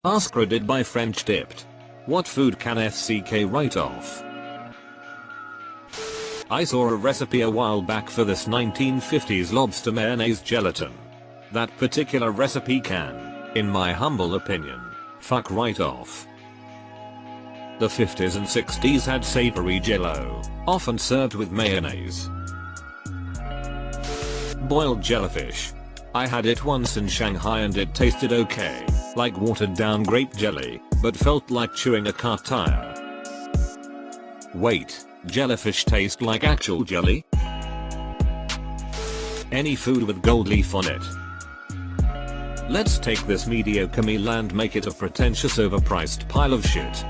AskReddit by French dipped. What food can FCK write off? I saw a recipe a while back for this 1950s lobster mayonnaise gelatin. That particular recipe can, in my humble opinion, fuck right off. The 50s and 60s had savory jello, often served with mayonnaise. Boiled jellyfish. I had it once in Shanghai and it tasted okay, like watered down grape jelly, but felt like chewing a car tire. Wait, jellyfish taste like actual jelly? Any food with gold leaf on it. Let's take this mediocre meal and make it a pretentious overpriced pile of shit.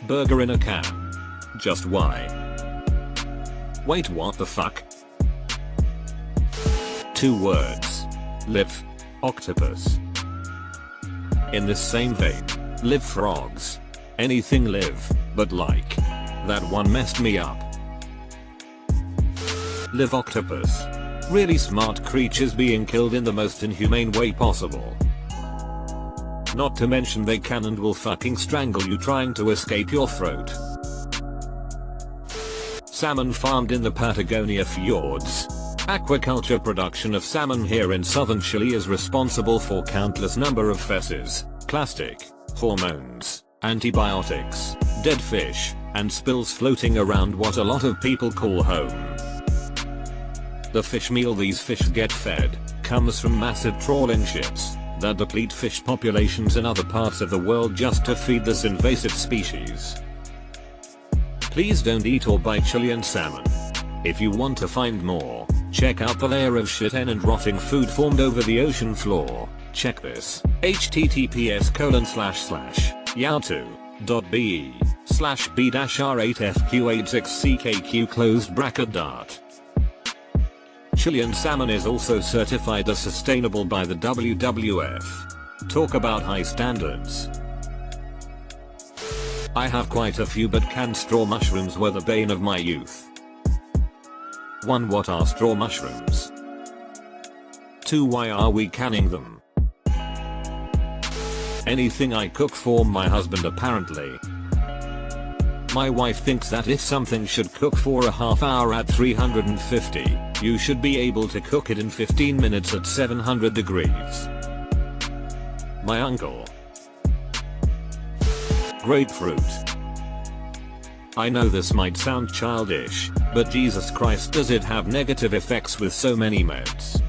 Burger in a can. Just why? Wait, what the fuck? 2 words. Live. Octopus. In this same vein, live frogs. Anything live, but like. That one messed me up. Live octopus. Really smart creatures being killed in the most inhumane way possible. Not to mention they can and will fucking strangle you trying to escape your throat. Salmon farmed in the Patagonia fjords. Aquaculture production of salmon here in southern Chile is responsible for countless number of feces, plastic, hormones, antibiotics, dead fish, and spills floating around what a lot of people call home. The fish meal these fish get fed comes from massive trawling ships that deplete fish populations in other parts of the world just to feed this invasive species. Please don't eat or buy Chilean salmon. If you want to find more, check out the layer of shit and rotting food formed over the ocean floor. Check this. https://yahoo.be/b-r8fq86ckq . Chilean salmon is also certified as sustainable by the WWF. Talk about high standards. I have quite a few, but canned straw mushrooms were the bane of my youth. 1. What are straw mushrooms? 2. Why are we canning them? Anything I cook for my husband apparently. My wife thinks that if something should cook for a half hour at 350, you should be able to cook it in 15 minutes at 700 degrees. My uncle. Grapefruit. I know this might sound childish, but Jesus Christ, does it have negative effects with so many meds?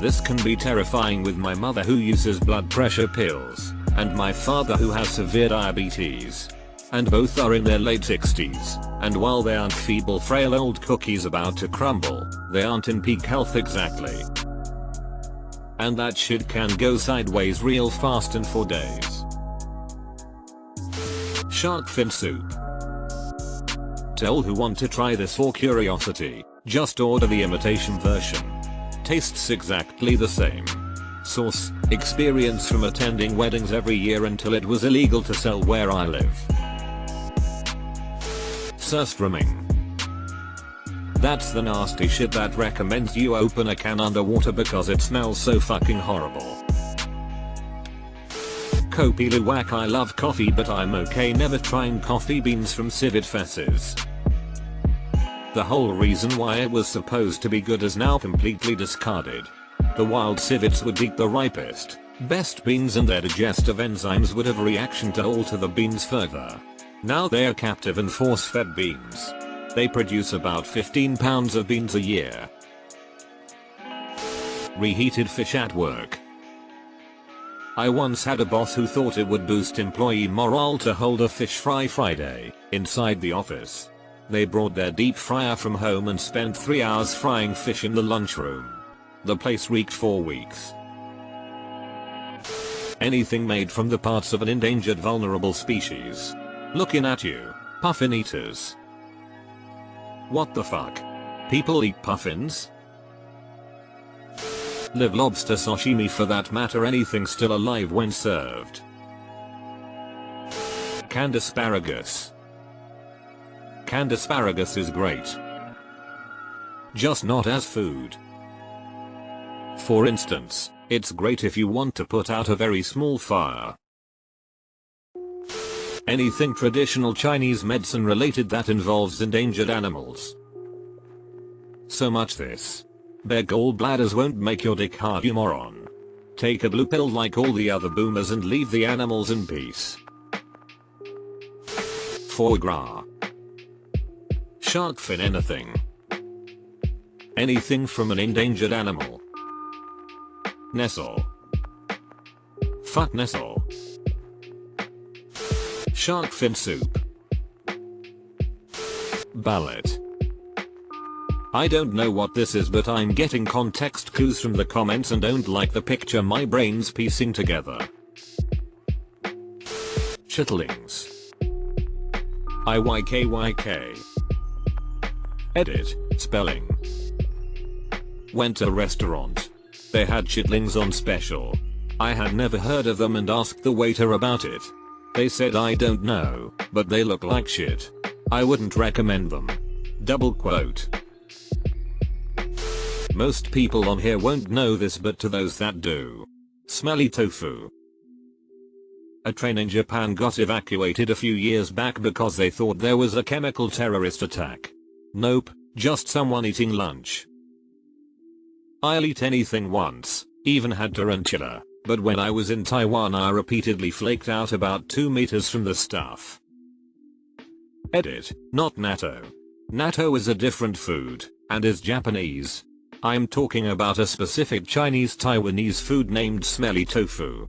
This can be terrifying with my mother who uses blood pressure pills, and my father who has severe diabetes. And both are in their late 60s, and while they aren't feeble frail old cookies about to crumble, they aren't in peak health exactly. And that shit can go sideways real fast and for days. Shark fin soup. To all who want to try this for curiosity, just order the imitation version. Tastes exactly the same. Source: experience from attending weddings every year until it was illegal to sell where I live. Surströmming. That's the nasty shit that recommends you open a can underwater because it smells so fucking horrible. Kopi Luwak. I love coffee but I'm okay never trying coffee beans from civet feces. The whole reason why it was supposed to be good is now completely discarded. The wild civets would eat the ripest, best beans and their digestive enzymes would have a reaction to alter the beans further. Now they are captive and force-fed beans. They produce about 15 pounds of beans a year. Reheated fish at work. I once had a boss who thought it would boost employee morale to hold a fish fry Friday inside the office. They brought their deep fryer from home and spent 3 hours frying fish in the lunchroom. The place reeked for weeks. Anything made from the parts of an endangered vulnerable species. Looking at you, puffin eaters. What the fuck? People eat puffins? Live lobster sashimi, for that matter anything still alive when served. Canned asparagus. Canned asparagus is great. Just not as food. For instance, it's great if you want to put out a very small fire. Anything traditional Chinese medicine related that involves endangered animals. So much this. Their gallbladders won't make your dick hard, you moron. Take a blue pill like all the other boomers and leave the animals in peace. Foie gras. Shark fin, anything. Anything from an endangered animal. Nestle. Fuck Nestle. Shark fin soup. Ballet. I don't know what this is, but I'm getting context clues from the comments and don't like the picture my brain's piecing together. Chitlings. IYKYK. Edit, spelling. Went to a restaurant. They had chitlings on special. I had never heard of them and asked the waiter about it. They said I don't know, but they look like shit. I wouldn't recommend them. Double quote. Most people on here won't know this, but to those that do. Smelly tofu. A train in Japan got evacuated a few years back because they thought there was a chemical terrorist attack. Nope, just someone eating lunch. I'll eat anything once, even had tarantula, but when I was in Taiwan I repeatedly flaked out about 2 meters from the stuff. Edit, not natto. Natto is a different food, and is Japanese. I'm talking about a specific Chinese Taiwanese food named smelly tofu.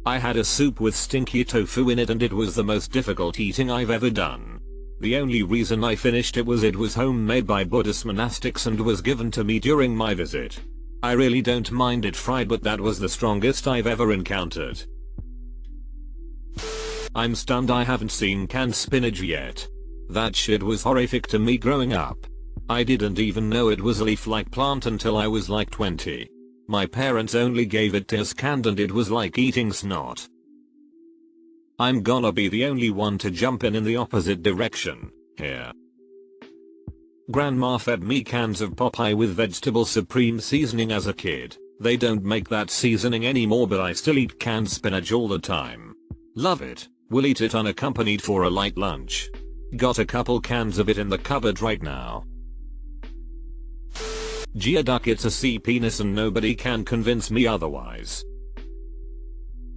I had a soup with stinky tofu in it and it was the most difficult eating I've ever done. The only reason I finished it was homemade by Buddhist monastics and was given to me during my visit. I really don't mind it fried, but that was the strongest I've ever encountered. I'm stunned I haven't seen canned spinach yet. That shit was horrific to me growing up. I didn't even know it was a leaf-like plant until I was like 20. My parents only gave it to us canned and it was like eating snot. I'm gonna be the only one to jump in the opposite direction here. Grandma fed me cans of Popeye with vegetable supreme seasoning as a kid. They don't make that seasoning anymore, but I still eat canned spinach all the time. Love it. Will eat it unaccompanied for a light lunch. Got a couple cans of it in the cupboard right now. Geoduck, it's a sea penis and nobody can convince me otherwise.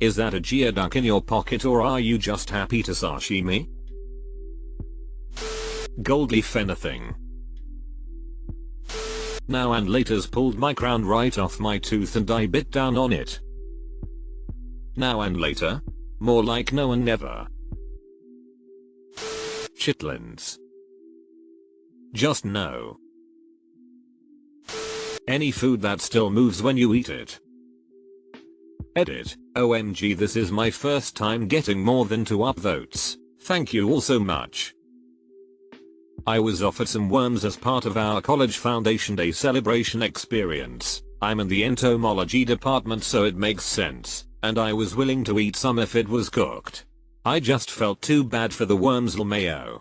Is that a geoduck in your pocket or are you just happy to sashimi? Gold leaf, anything. Now and later's pulled my crown right off my tooth and I bit down on it. Now and later? More like no and never. Chitlins. Just no. Any food that still moves when you eat it. Edit, OMG, this is my first time getting more than 2 upvotes. Thank you all so much. I was offered some worms as part of our college Foundation Day celebration experience. I'm in the entomology department so it makes sense, and I was willing to eat some if it was cooked. I just felt too bad for the worms, lmayo.